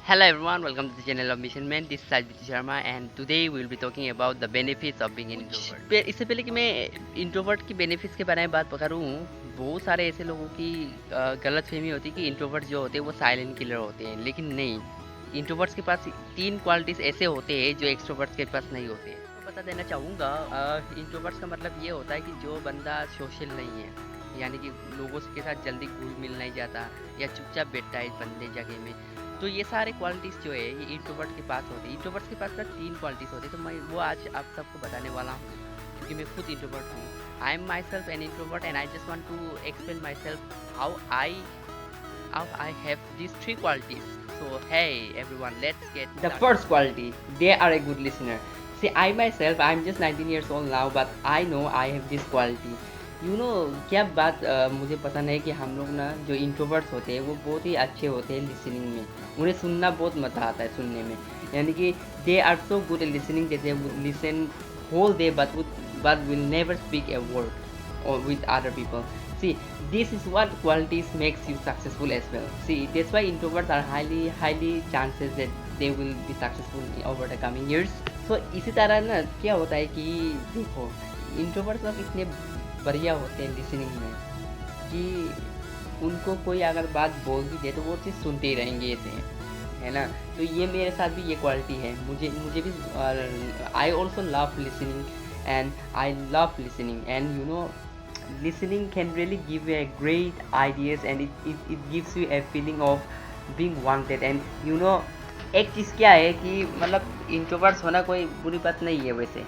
Hello everyone, welcome to the channel of Mission Man. This is Sajbiti Sharma and today we will be talking about the benefits of being an introvert. इससे पहले कि मैं introvert key benefits के बारे में बात करूँ, बहुत सारे ऐसे लोगों की गलत फहमी होती है कि इंट्रोवर्ट जो होते हैं वो साइलेंट किलर होते हैं, लेकिन नहीं। इंट्रोवर्ट्स के पास तीन क्वालिटीज़ ऐसे होते हैं जो एक्सट्रोवर्ट्स के पास नहीं होते। तो बता देना चाहूँगा, इंट्रोवर्ट्स का मतलब ये होता है कि जो बंदा सोशल नहीं है, यानी कि लोगों के साथ जल्दी घुल मिल नहीं जाता या चुपचाप बैठता है बंदे जगह में। तो ये सारे क्वालिटीज़ जो है ये इंट्रोवर्ट के पास होती है। इंट्रोवर्ट्स के पास ना तीन क्वालिटीज़ होती है, तो मैं वो आज आप सबको बताने वाला हूँ, क्योंकि मैं खुद इंट्रोवर्ट हूँ। I am myself an introvert and I just want to explain myself how I have these three qualities. So hey everyone, let's get The first quality, they are a good listener. See, I myself, I'm just 19 years old now, but I know I have this quality. क्या बात मुझे पता नहीं कि हम लोग ना जो इंट्रोवर्ट्स होते हैं वो बहुत ही अच्छे होते हैं लिसनिंग में। उन्हें सुनना बहुत मज़ा आता है सुनने में, यानी कि they are so good at listening, जैसे listen whole day but will never speak a word or with other people. See, this is what qualities makes you successful as well. See, that's why introverts are highly chances that they will be successful over the coming years. So इसी तरह ना क्या होता है कि देखो, introverts लोग इतने बढ़िया होते हैं लिसनिंग में कि उनको कोई अगर बात बोल भी दे तो वो चीज़ सुनते ही रहेंगे ऐसे, है ना। तो ये मेरे साथ भी ये क्वालिटी है। मुझे भी I also love listening and I love listening and listening can really give you a great ideas and it gives you a feeling of being wanted and एक चीज़ क्या है कि मतलब इंट्रोवर्ट्स होना कोई बुरी बात नहीं है वैसे।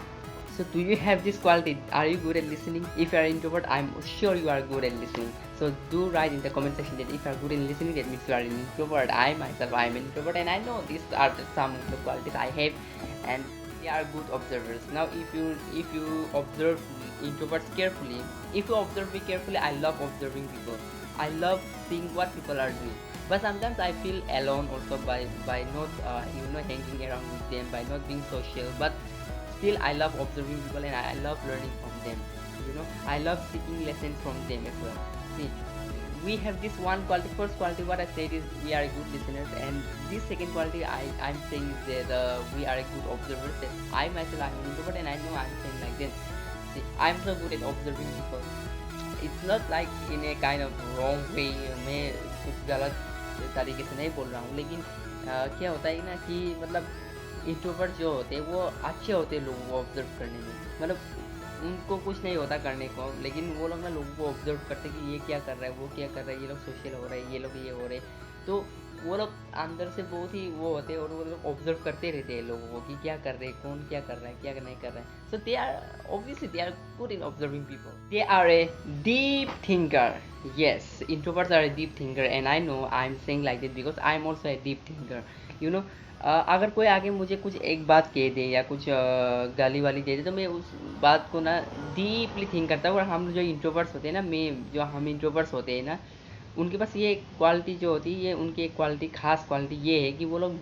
So do you have this quality? Are you good at listening? If you are introvert, I'm sure you are good at listening. So do write in the comment section that if you are good in listening, that means you are an introvert. I myself, I am an introvert, and I know these are some of the qualities I have, and they are good observers. Now, if you observe introverts carefully, if you observe me carefully, I love observing people. I love seeing what people are doing. But sometimes I feel alone also by not hanging around with them, by not being social. But still I love observing people and I love learning from them. I love seeking lessons from them as well. See, we have this one quality. First quality, what I said is we are good listeners, and this second quality I'm saying is that we are a good observers. That I myself am an introvert and I know I'm saying like this. See, I'm so good at observing people. It's not like in a kind of wrong way. मैं कुछ गलत तरीके से नहीं बोल रहा हूँ, लेकिन क्या होता है ना कि मतलब इंट्रोवर्ट जो होते हैं वो अच्छे होते हैं लोगों को ऑब्जर्व करने में। मतलब उनको कुछ नहीं होता करने को, लेकिन वो लोग ना लोगों को ऑब्जर्व करते कि ये क्या कर रहा है, वो क्या कर रहा है, ये लोग सोशल हो रहे हैं, ये लोग ये हो रहे हैं। तो वो लोग अंदर से बहुत ही वो होते हैं और वो लोग ऑब्जर्व करते रहते हैं लोगों को कि क्या कर रहे हैं, कौन क्या कर रहा है, क्या नहीं कर रहा है। So they are obviously they are good in observing people. They are a deep thinker. Yes, introverts are a deep thinker and I know I'm saying like that because I'm also a deep thinker. अगर कोई आगे मुझे कुछ एक बात कह दे या कुछ गाली वाली दे दे तो मैं उस बात को ना डीपली थिंक करता हूँ। और हम जो इंट्रोवर्ट्स होते हैं ना, हम इंट्रोवर्ट्स होते हैं ना, उनके पास ये क्वालिटी जो होती है, ये उनकी एक क्वालिटी, खास क्वालिटी ये है कि वो लोग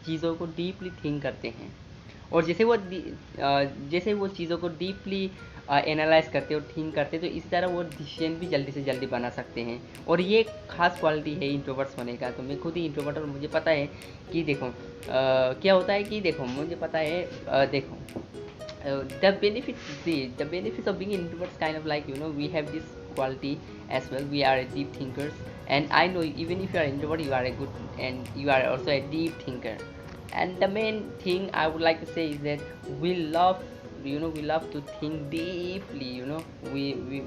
चीज़ों को डीपली थिंक करते हैं। और जैसे वो चीज़ों को डीपली एनालाइज करते और थिंक करते, तो इसी तरह वो डिसीजन भी जल्दी से जल्दी बना सकते हैं। और ये खास क्वालिटी है इंट्रोवर्ट्स होने का। तो मैं खुद ही इंट्रोवर्ट और मुझे पता है कि देखो क्या होता है कि देखो मुझे पता है देखो the benefits of being introverts kind of like we have this quality as well. We are a deep thinkers, and I know even if you are introvert, you are a good and you are also a deep thinker. And the main thing I would like to say is that we love we love to think deeply.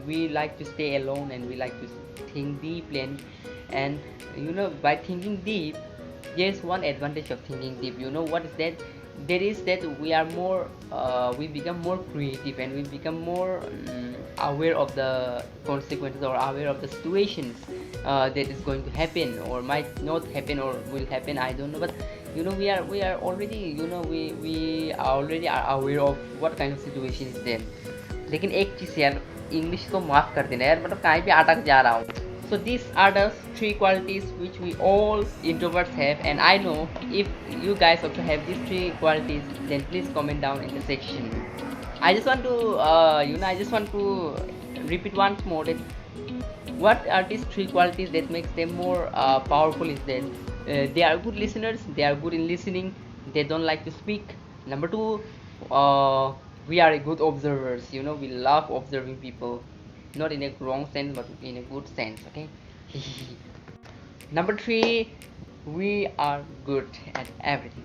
We like to stay alone and we like to think deeply, and by thinking deep, there's one advantage of thinking deep. What is that? There is that we are more we become more creative and we become more aware of the consequences or aware of the situations that is going to happen or might not happen or will happen, I don't know. But we are already we already are aware of what kind of situation is there. लेकिन एक चीज़ यार, English को माफ़ कर देना यार, मतलब कहीं पे अटक जा रहा हूँ। So these are the three qualities which we all introverts have, and I know if you guys also have these three qualities, then please comment down in the section. I just want to I just want to repeat once more that what are these three qualities that makes them more powerful is that they are good listeners, they are good in listening, they don't like to speak. Number two, we are a good observers, you know, we love observing people, not in a wrong sense but in a good sense, okay. Number three, we are good at everything.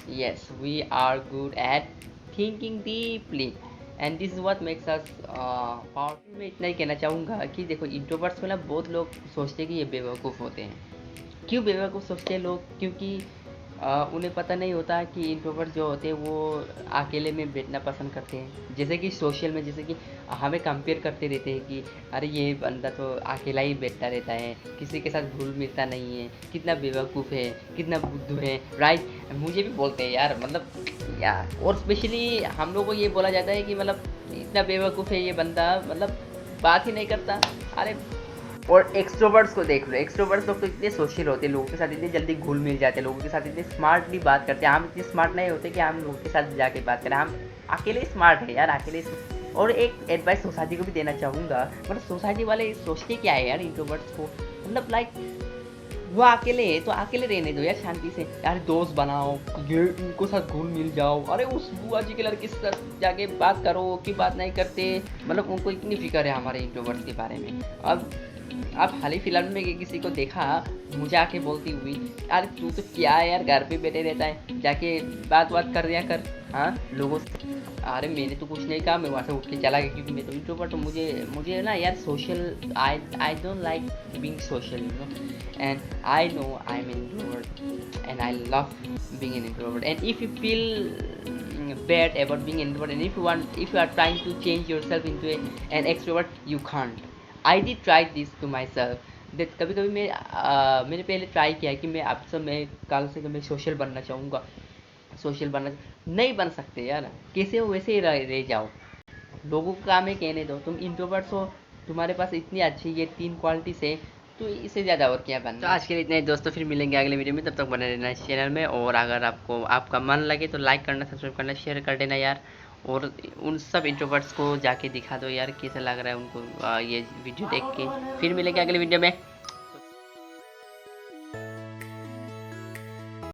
Yes, we are good at thinking deeply, and this is what makes us powerful. मैं इतना ही कहना चाहूँगा कि देखो introverts को ना बहुत लोग सोचते हैं कि ये बेवकूफ़ होते हैं। क्यों बेवकूफ़ सोचते हैं लोग? क्योंकि उन्हें पता नहीं होता कि इंट्रोवर्ट जो होते हैं वो अकेले में बैठना पसंद करते हैं। जैसे कि सोशल में जैसे कि हमें कंपेयर करते रहते हैं कि अरे ये बंदा तो अकेला ही बैठता रहता है, किसी के साथ घुल मिलता नहीं है, कितना बेवकूफ़ है, कितना बुद्धू है, राइट? मुझे भी बोलते हैं यार, मतलब यार, और स्पेशली हम लोग को ये बोला जाता है कि मतलब इतना बेवकूफ़ है ये बंदा, मतलब बात ही नहीं करता। अरे, और एक्सट्रोवर्ट्स को देख लो, एक्सट्रोवर्ट्स लोग तो इतने सोशल होते हैं, लोगों के साथ इतने जल्दी घुल मिल जाते हैं, लोगों के साथ इतने स्मार्टली बात करते हैं। हम इतने स्मार्ट नहीं होते कि हम लोगों के साथ जाके बात करें, हम अकेले स्मार्ट है यार, अकेले। और एक एडवाइस सोसाइटी को भी देना चाहूँगा, मतलब सोसाइटी वाले सोचते क्या है यार इंट्रोवर्ट्स को, मतलब लाइक वो अकेले है तो अकेले रहने दो यार शांति से, यार दोस्त बनाओ, ये उनको साथ घुल मिल जाओ, अरे उस बुआ जी के लड़के के साथ जाके बात करो कि बात नहीं करते, मतलब उनको इतनी फिक्र है हमारे इंट्रोवर्ट्स के बारे में। अब हाल ही फिलहाल में किसी को देखा, मुझे आके बोलती हुई, यार तू तो क्या है यार, घर पे बैठे रहता है, जाके बात कर दिया कर हाँ लोगों से। अरे मैंने तो कुछ नहीं कहा, मैं वहाँ से उठ के चला गया क्योंकि मैं तो इंट्रोवर्ट हूँ, मुझे ना यार social, I don't like being social, you know, and I know I am introvert and I love being an introvert. And if you feel bad about being introvert, and if you are trying to change yourself into an extrovert, you can't. I did try this to myself, that कभी कभी मैंने पहले try किया कि मैं अब से मैं कल से मैं सोशल बनना चाहूँगा, सोशल बनना नहीं बन सकते यार, कैसे हो वैसे ही रह जाओ, लोगों का काम है कहने दो, तुम इंट्रोवर्ट्स हो, तुम्हारे पास इतनी अच्छी ये 3 क्वालिटीज है, तो इससे ज़्यादा और क्या बनना। तो आज के लिए इतने ही दोस्तों, फिर मिलेंगे अगले वीडियो में, तब तक बने रहना इस चैनल में, और अगर आपको आपका मन लगे तो लाइक करना, सब्सक्राइब करना, शेयर कर देना यार, और उन सब इंट्रोवर्ट्स को जाके दिखा दो यार कैसा लग रहा है उनको ये वीडियो देख के। फिर मिलेंगे अगले वीडियो में।